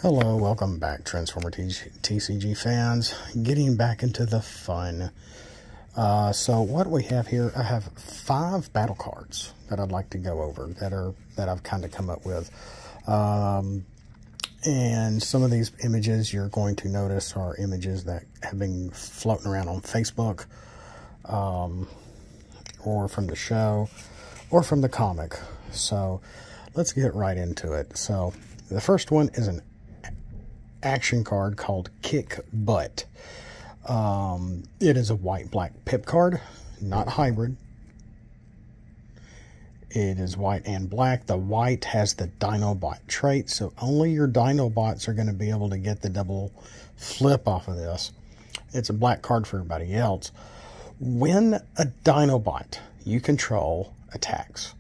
Hello, welcome back, Transformer TCG fans. Getting back into the fun. So what we have here, I have 5 battle cards that I'd like to go over that I've kind of come up with. And some of these images you're going to notice are images that have been floating around on Facebook, or from the show, or from the comic. So let's get right into it. So the first one is an action card called Kick Butt. It is a white-black pip card, not hybrid. It is white and black. The white has the Dinobot trait, so only your Dinobots are going to be able to get the double flip off of this. It's a black card for everybody else. When a Dinobot you control attacks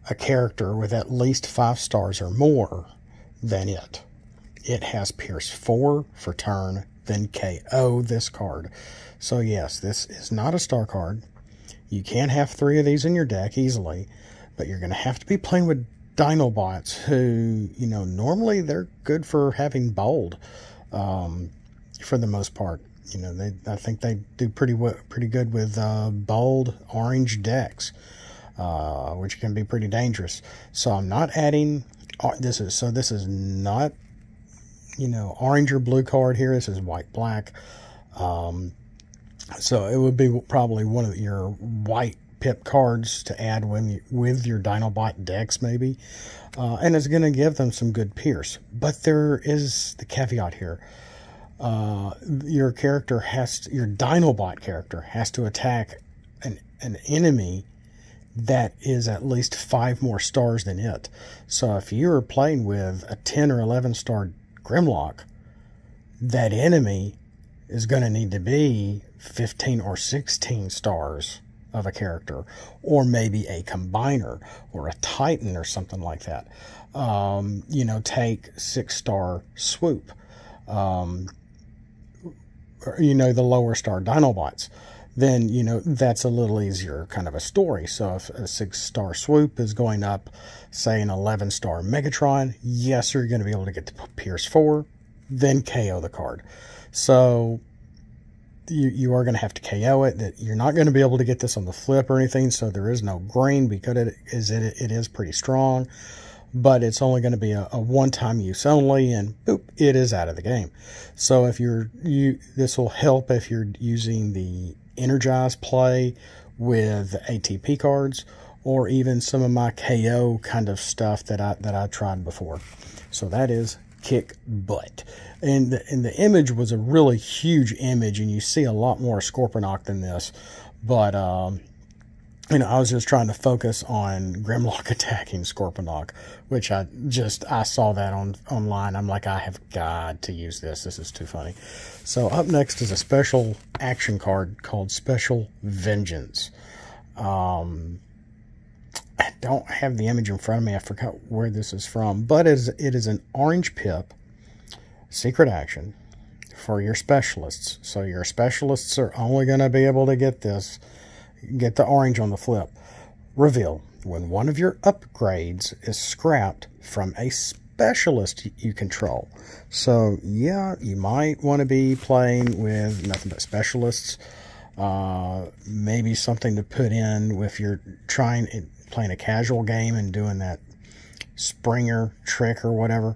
a character with at least 5 stars or more than it has Pierce 4 for turn, then KO this card. So yes, this is not a star card. You can have 3 of these in your deck easily, but you're going to have to be playing with Dinobots who, normally they're good for having bold, for the most part. I think they do pretty good with bold orange decks, which can be pretty dangerous. So I'm not adding this is not orange or blue card here. This is white black. So it would be probably one of your white pip cards to add with your Dinobot decks maybe. And it's going to give them some good pierce. But there is the caveat here. Your Dinobot character has to attack an enemy that is at least 5 more stars than it. So if you're playing with a 10 or 11 star Grimlock, that enemy is going to need to be 15 or 16 stars of a character, or maybe a Combiner or a Titan or something like that. Take 6-star Swoop, or, the lower star Dinobots. Then, that's a little easier kind of a story. So if a 6-star Swoop is going up, say, an 11-star Megatron, yes, you're going to be able to get to Pierce 4, then KO the card. So you are going to have to KO it. That you're not going to be able to get this on the flip or anything, so there is no green because it is pretty strong. But it's only going to be a one-time use only, and boop, it is out of the game. So if this will help if you're using the Energize play with ATP cards, or even some of my KO kind of stuff that I tried before. So that is Kick Butt. And the image was a really huge image, and you see a lot more Scorponok than this. But I was just trying to focus on Grimlock attacking Scorponok, which I saw that online. I'm like, I have got to use this. This is too funny. So up next is a special action card called Special Vengeance. I don't have the image in front of me. I forgot where this is from, but it is an orange pip secret action for your specialists. So your specialists are only going to be able to get the orange on the flip. Reveal: when one of your upgrades is scrapped from a specialist you control. So yeah, you might want to be playing with nothing but specialists. Maybe something to put in if you're playing a casual game and doing that Springer trick or whatever.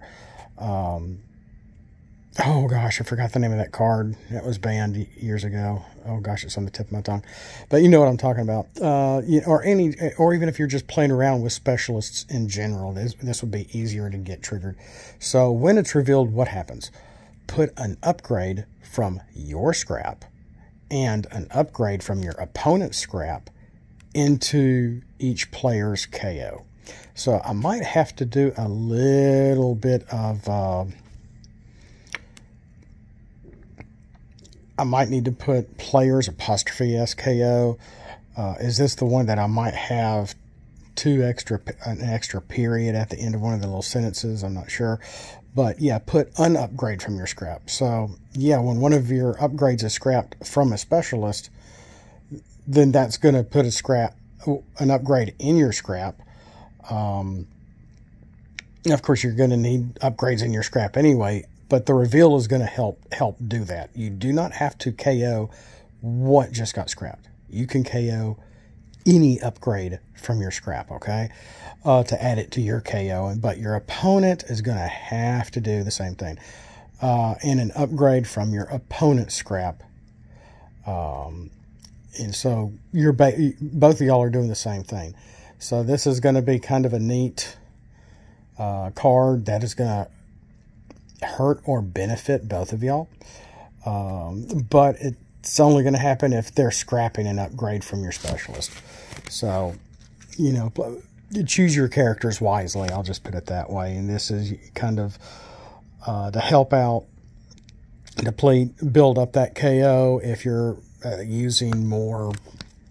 Oh gosh, I forgot the name of that card. That was banned years ago. Oh gosh, it's on the tip of my tongue. But you know what I'm talking about. Or even if you're just playing around with specialists in general, this would be easier to get triggered. So when it's revealed, what happens? Put an upgrade from your scrap and an upgrade from your opponent's scrap into each player's KO. So I might have to do a little bit of... I might need to put players apostrophe SKO. Is this the one that I might have an extra period at the end of one of the little sentences? I'm not sure. But yeah, put an upgrade from your scrap. So yeah, when one of your upgrades is scrapped from a specialist, then that's going to put an upgrade in your scrap. Of course, you're going to need upgrades in your scrap anyway, but the reveal is going to help do that. You do not have to KO what just got scrapped. You can KO any upgrade from your scrap, okay, to add it to your KO. But your opponent is going to have to do the same thing. And an upgrade from your opponent's scrap. And so both of y'all are doing the same thing. So this is going to be kind of a neat card that is going to hurt or benefit both of y'all. But it's only going to happen if they're scrapping an upgrade from your specialist. So, you know, choose your characters wisely. I'll just put it that way. And this is kind of to help out, deplete, build up that KO if you're using more,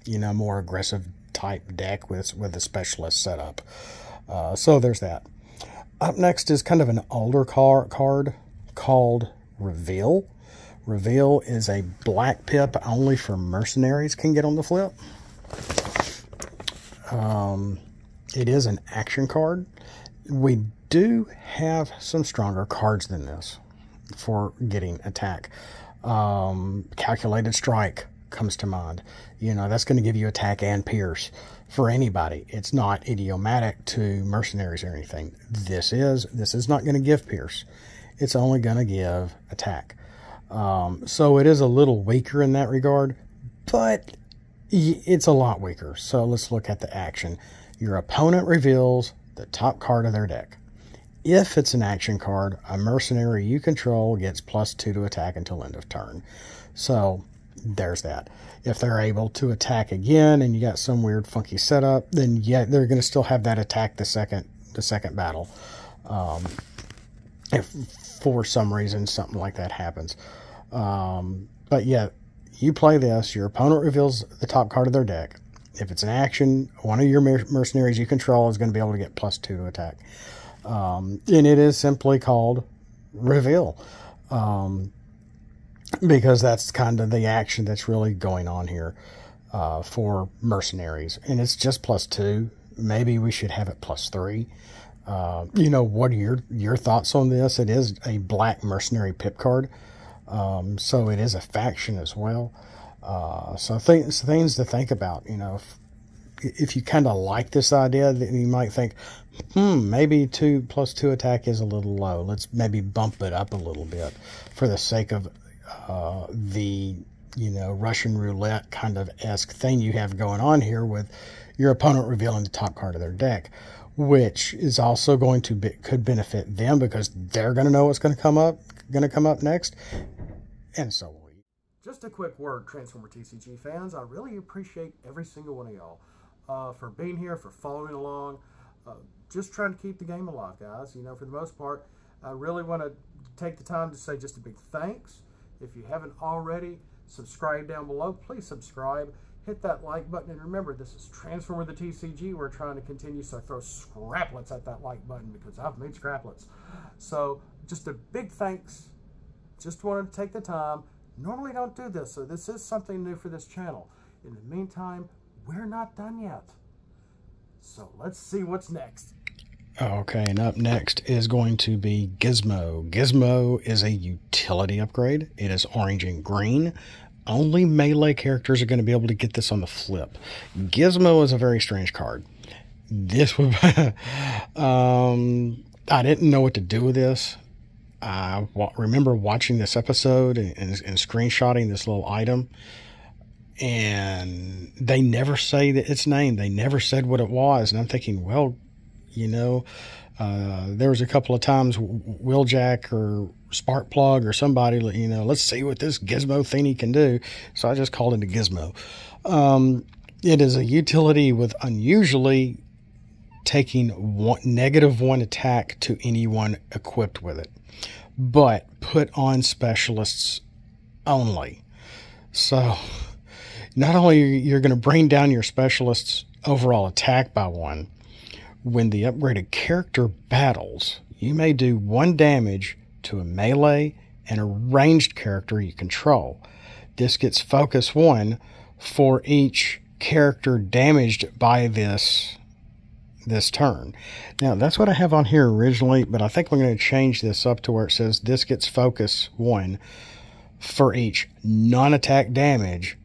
you know, more aggressive type deck with a specialist setup. So there's that. Up next is kind of an older card called Reveal. Reveal is a black pip only for mercenaries can get on the flip. It is an action card. We do have some stronger cards than this for getting attack. Calculated Strike comes to mind. You know, that's going to give you attack and pierce for anybody. It's not idiomatic to mercenaries or anything. This is not going to give pierce. It's only going to give attack. So it is a little weaker in that regard, but it's a lot weaker. So let's look at the action. Your opponent reveals the top card of their deck. If it's an action card, a mercenary you control gets +2 to attack until end of turn. So there's that. If they're able to attack again and you got some weird funky setup, then yeah, they're going to still have that attack the second battle. If for some reason something like that happens. But yeah, you play this, your opponent reveals the top card of their deck. If it's an action, one of your mercenaries you control is going to be able to get +2 to attack. And it is simply called Reveal. Because that's kind of the action that's really going on here for mercenaries. And it's just +2. Maybe we should have it +3. You know, what are your thoughts on this? It is a black mercenary pip card. So it is a faction as well. So things to think about. You know, if you kind of like this idea, then you might think, maybe +2 attack is a little low. Let's maybe bump it up a little bit for the sake of the, you know, Russian roulette kind of esque thing you have going on here with your opponent revealing the top card of their deck, which is also going to could benefit them because they're going to know what's going to come up next, and so will we. Just a quick word, Transformer TCG fans. I really appreciate every single one of y'all for being here, for following along, just trying to keep the game alive, guys. You know, for the most part, I really want to take the time to say just a big thanks. If you haven't already, subscribe down below. Please subscribe. Hit that like button. And remember, this is Transformer the TCG. We're trying to continue, so throw scraplets at that like button because I've made scraplets. So just a big thanks. Just wanted to take the time. Normally don't do this, so this is something new for this channel. In the meantime, we're not done yet. So let's see what's next. Okay, and up next is going to be Gizmo. Gizmo is a utility upgrade. It is orange and green. Only melee characters are going to be able to get this on the flip. Gizmo is a very strange card. This would I didn't know what to do with this. I remember watching this episode and screenshotting this little item, and they never say that its name. They never said what it was, and I'm thinking, well, you know, there was a couple of times Wheeljack or Sparkplug or somebody, you know, let's see what this Gizmo thingy can do. So I just called it a Gizmo. It is a utility with unusually taking -1 attack to anyone equipped with it, but put on specialists only. So not only you're going to bring down your specialist's overall attack by 1, when the upgraded character battles, you may do 1 damage to a melee and a ranged character you control. This gets focus 1 for each character damaged by this this turn. Now, that's what I have on here originally, but I think we're going to change this up to where it says this gets focus 1 for each non-attack damage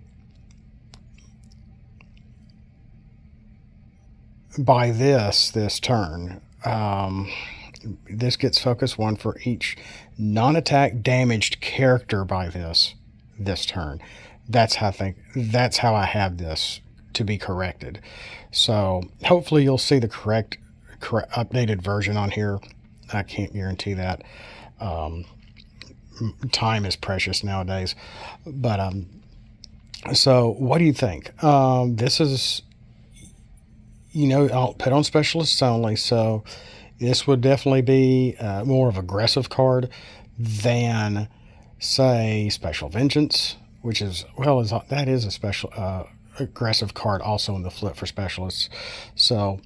by this turn. This gets focus 1 for each non-attack damaged character by this turn. That's how I have this to be corrected. So hopefully you'll see the correct updated version on here. I can't guarantee that. Time is precious nowadays. But so what do you think? This is, I'll put on specialists only, so this would definitely be more of an aggressive card than, say, Special Vengeance, which is, that is a special aggressive card also in the flip for specialists. So,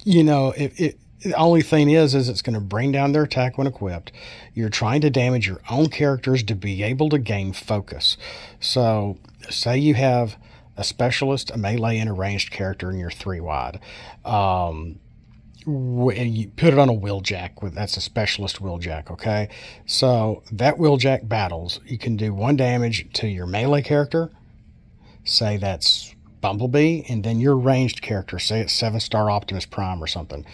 the only thing is it's going to bring down their attack when equipped. You're trying to damage your own characters to be able to gain focus. So, say you have a specialist, a melee, and a ranged character, and you're 3 wide. And you put it on a Wheeljack. That's a specialist Wheeljack, okay? So that Wheeljack battles. You can do 1 damage to your melee character. Say that's Bumblebee, and then your ranged character, say it's 7-star Optimus Prime or something,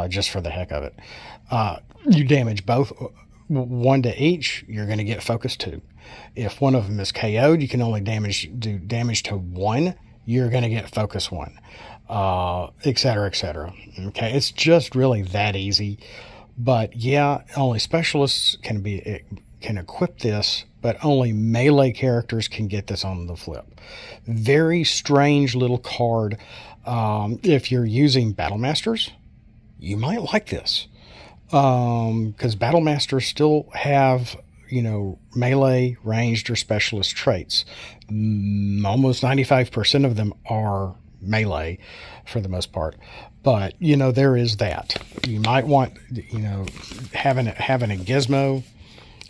just for the heck of it. You damage both, 1 to each, you're going to get focus 2. If one of them is KO'd, you can only do damage to 1, you're going to get focus 1. Etc., etc. Okay, it's just really that easy. But yeah, only specialists can equip this, but only melee characters can get this on the flip. Very strange little card. If you're using Battle Masters, you might like this, because Battle Masters still have, melee, ranged, or specialist traits. Almost 95% of them are melee for the most part, but there is that. You might want, having a Gizmo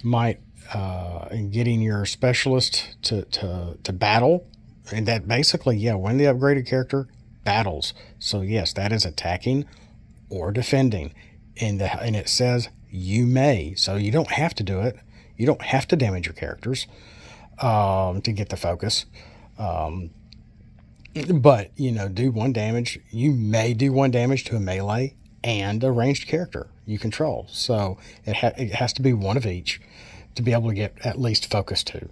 might, and getting your specialist to battle, and that basically, when the upgraded character battles. So yes, that is attacking or defending, and it says you may, so you don't have to do it. You don't have to damage your characters to get the focus. But, do 1 damage. You may do 1 damage to a melee and a ranged character you control. So it has to be 1 of each to be able to get at least focus 2.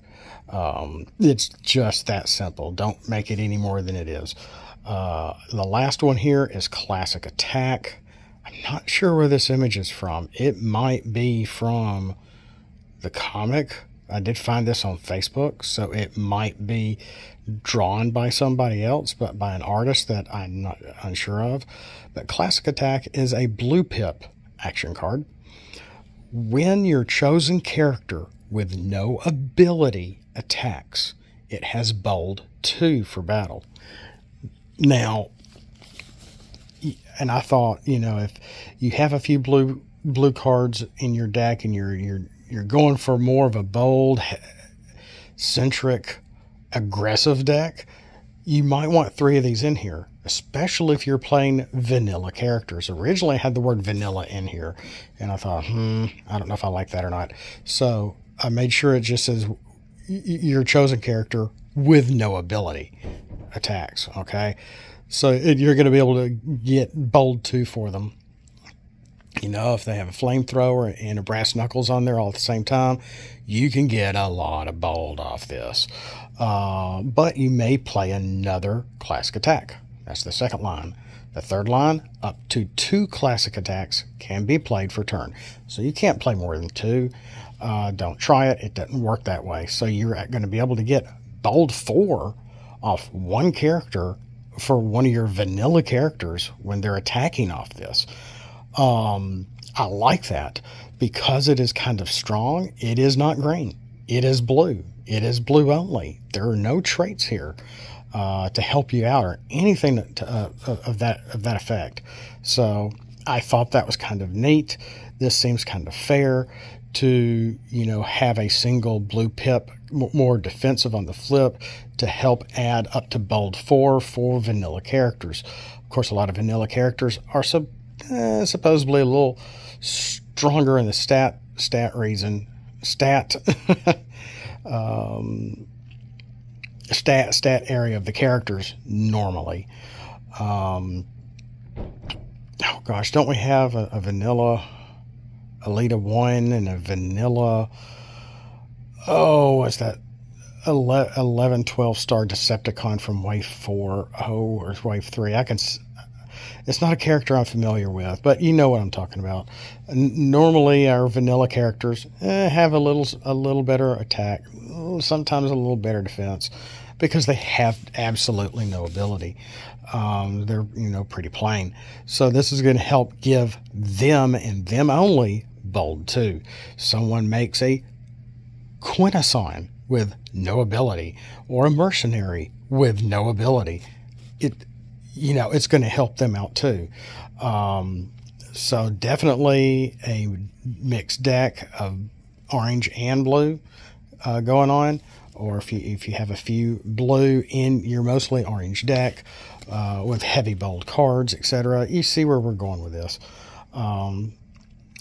It's just that simple. Don't make it any more than it is. The last one here is Classic Attack. I'm not sure where this image is from. It might be from the comic. I did find this on Facebook, so it might be drawn by somebody else, but by an artist that I'm not unsure of. But Classic Attack is a blue pip action card. When your chosen character with no ability attacks, it has bold 2 for battle. Now, and I thought, if you have a few blue cards in your deck and you're going for more of a bold, centric, aggressive deck, you might want 3 of these in here, especially if you're playing vanilla characters. Originally I had the word vanilla in here, and I thought, I don't know if I like that or not. So I made sure it just says your chosen character with no ability attacks, okay? So you're going to be able to get bold 2 for them. If they have a flamethrower and a brass knuckles on there all at the same time, you can get a lot of bold off this. But you may play another Classic Attack. That's the second line. The third line, up to 2 Classic Attacks can be played for turn. So you can't play more than 2. Don't try it. It doesn't work that way. So you're going to be able to get bold 4 off 1 character for one of your vanilla characters when they're attacking off this. I like that because it is kind of strong. It is not green. It is blue. It is blue only. There are no traits here to help you out or anything of that effect. So I thought that was kind of neat. This seems kind of fair. to, have a single blue pip, more defensive on the flip, to help add up to bold 4 for vanilla characters. Of course, a lot of vanilla characters are supposedly a little stronger in the stat area of the characters normally. Oh gosh, don't we have a vanilla Elita 1 and a vanilla, what's that, 11, 12 star Decepticon from Wave 4, or Wave 3. It's not a character I'm familiar with, but you know what I'm talking about. Normally, our vanilla characters have a little better attack, sometimes a little better defense, because they have absolutely no ability. They're, pretty plain. So this is going to help give them, and them only, bold 2. Someone makes a Quintesson with no ability, or a mercenary with no ability. It's going to help them out too. So definitely a mixed deck of orange and blue going on. Or if you have a few blue in your mostly orange deck with heavy bold cards, etc., you see where we're going with this.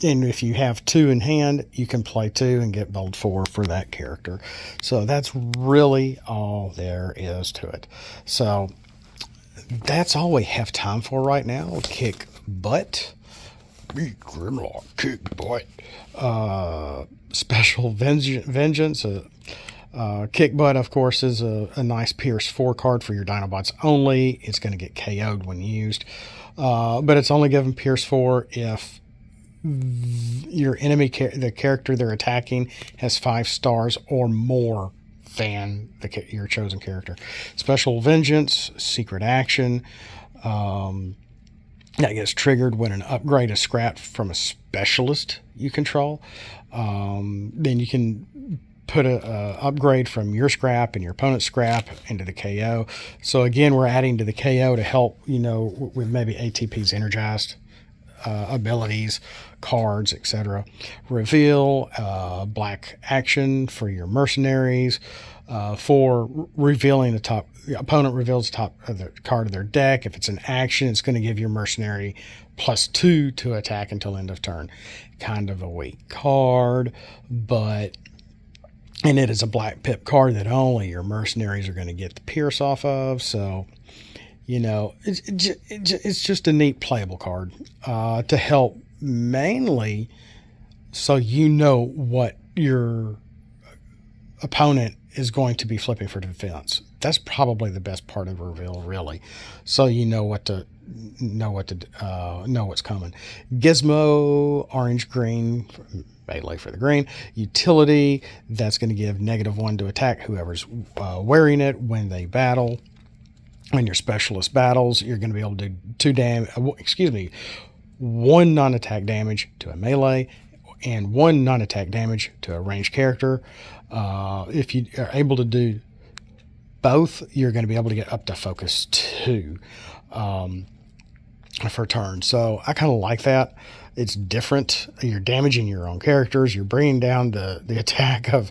And if you have 2 in hand, you can play 2 and get bold 4 for that character. So that's really all there is to it. So that's all we have time for right now. Kick butt. Be Grimlock, kick butt. Special Vengeance. Kick butt, of course, is a nice Pierce 4 card for your Dinobots only. It's going to get KO'd when used. But it's only given Pierce 4 if your enemy, the character they're attacking, has 5 stars or more than your chosen character. Special Vengeance, secret action. That gets triggered when an upgrade is scrapped from a specialist you control. Then you can put a upgrade from your scrap and your opponent's scrap into the KO. So again, we're adding to the KO to help, with maybe ATP's energized abilities, cards, etc. Reveal, black action for your mercenaries, for revealing the opponent reveals the top of the card of their deck. If it's an action, it's going to give your mercenary +2 to attack until end of turn. Kind of a weak card, and it is a black pip card that only your mercenaries are going to get the pierce off of. So, it's just a neat playable card to help, mainly so what your opponent is going to be flipping for defense. That's probably the best part of the reveal, really. So know what's coming. Gizmo, orange green, melee for the green. Utility, that's going to give -1 to attack whoever's wearing it when they battle. When your specialist battles, you're going to be able to do 1 non-attack damage to a melee and 1 non-attack damage to a ranged character. If you are able to do both, you're going to be able to get up to focus 2 for turn. So I kind of like that. It's different. You're damaging your own characters. You're bringing down the attack of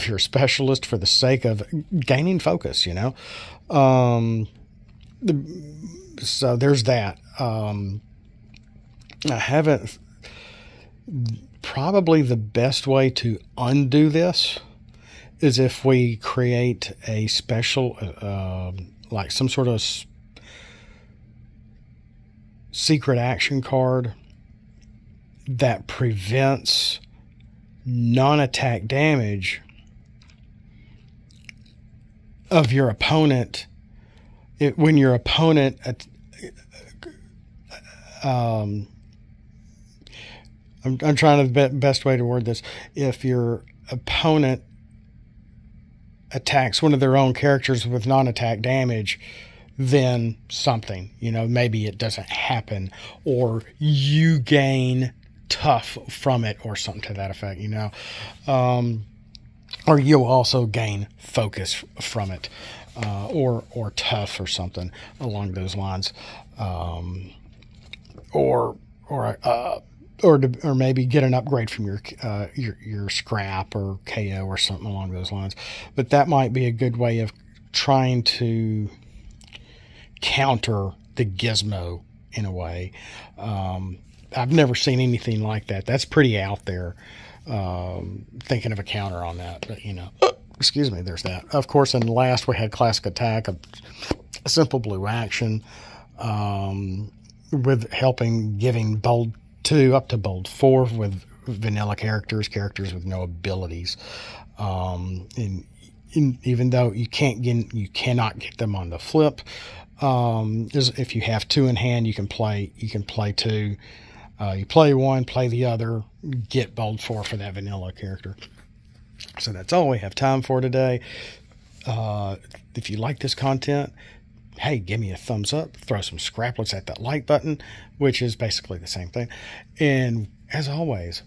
your specialist for the sake of gaining focus, So there's that. Probably the best way to undo this is if we create a special, like some sort of secret action card that prevents non-attack damage of your opponent. When your opponent, I'm trying to the best way to word this. If your opponent attacks one of their own characters with non-attack damage, then something, maybe it doesn't happen, or you gain tough from it, or something to that effect, or you'll also gain focus from it. Or tough or something along those lines, or or maybe get an upgrade from your scrap or KO or something along those lines. But that might be a good way of trying to counter the Gizmo in a way. I've never seen anything like that. That's pretty out there. Thinking of a counter on that, but excuse me, there's that. Of course, and last we had Classic Attack, a simple blue action, with giving bold 2 up to bold 4 with vanilla characters with no abilities. And even though you cannot get them on the flip, if you have 2 in hand, you can play 2. You play 1, play the other, get bold 4 for that vanilla character. So that's all we have time for today. If you like this content, hey, give me a thumbs up, throw some scraplets at that like button, which is basically the same thing. And as always,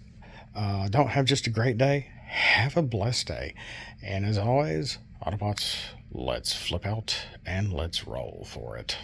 don't have just a great day, have a blessed day. And as always, Autobots, let's flip out and let's roll for it.